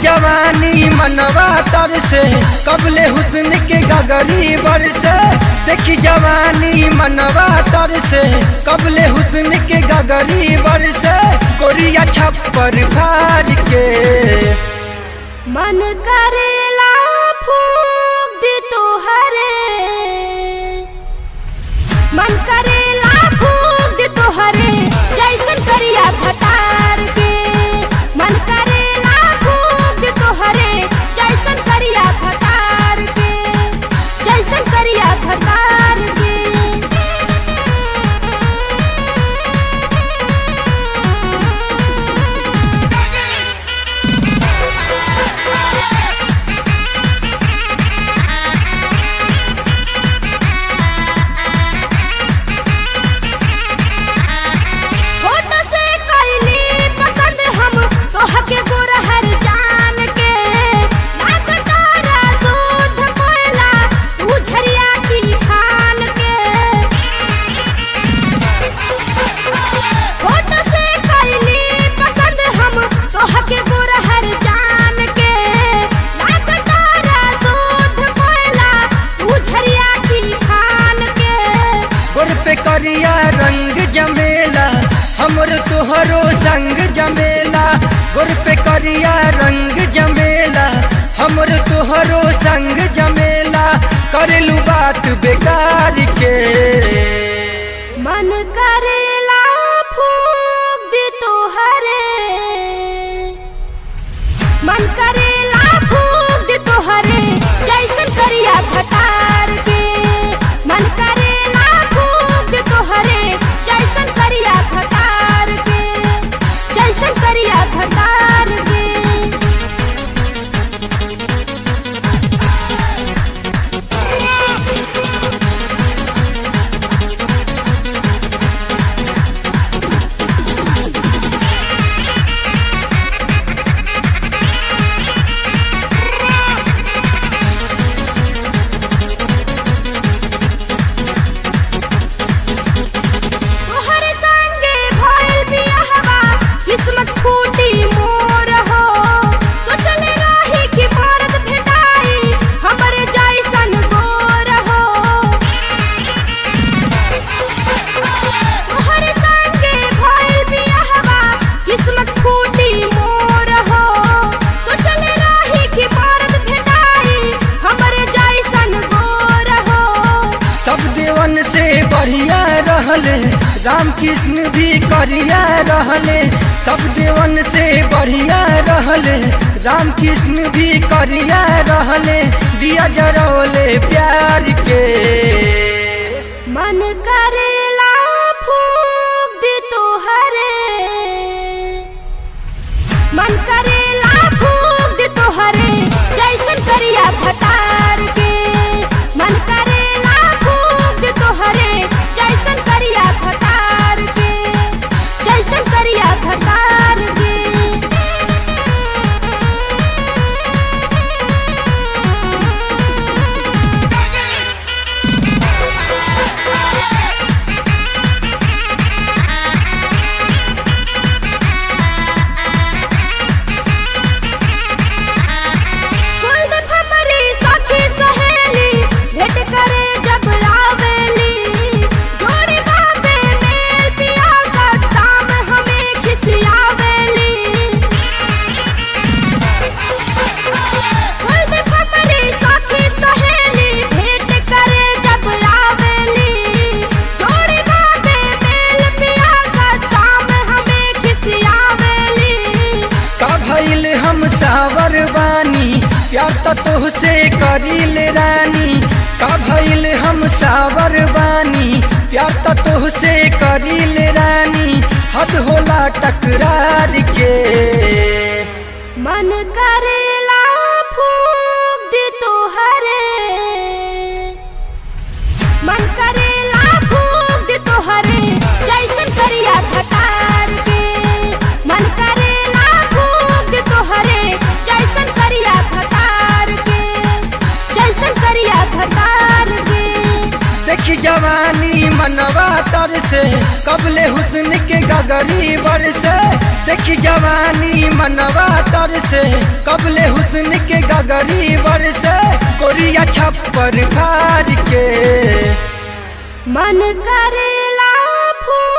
जवानी मनवा तर से कबले हुस्न के गगरी बरसे। देखी जवानी मनवा तर से कबले हुस्न के गगरी बरसे। गोरिया छप्पर फाड़ के मन करेला फूक दी तोहरे, मन करेला फूक दी तोहरे जैसन करिया भतार के। मन करेला फूक दी तोहरे जैसन करिया भतार के, जैसन करिया भतार के। करिया रंग जमेला हमर तोहरो संग जमेला। गोर पे करिया रंग जमेला हमर तोहरो संग जमेला। करेलू बात बेकार के मन करेला फूक दी तोहरे, मन करेला फूक दी तोहरे जैसन करिया भतार के। मन करेला फूक दी तोहरे जैसन करिया भतार के, जैसन करिया भतार के। किस्मत फूटी मोर हो, सोचले रही कि भारत भेटाई हमरे जैसन गोर हो। तोहरे संगे भइल बियाहवा किस्मत फूटी मोर हो, सोचले रही कि भारत भेटाई हमरे जैसन गोर हो। सब देवन से बढ़िया रहले राम कृष्ण भी करिया रहले। सब देवन से बढ़िया रहले राम कृष्ण भी करिया रहले। दिया जरौले प्यार के मन करेला फूक दी तोहरे, मन करेला फूक दी तोहरे जैसन करिया भतार के। मन करेला फूक दी तोहरे जैसन करिया भतार के, जैसन करिया भतार के। प्यार तो तोहसे करील रानी, का भइल हम सावर बानी। प्यार तो तोहसे करील रानी, हद होला टकरार के मन करेला फूक दी तोहरे, मन करेला फूक दी तोहरे जैसन करिया भतार के। मन करेला फूक दी तोहरे जैसन करिया भतार के, जैसन करिया भतार के। देखी जवानी मनवा तर से कबले हुस्न के गगरी बरसे। देखी जवानी मनवा तर से कबले हुस्न के गगरी बर से कोरिया छप्पर खार के मन करेला फूल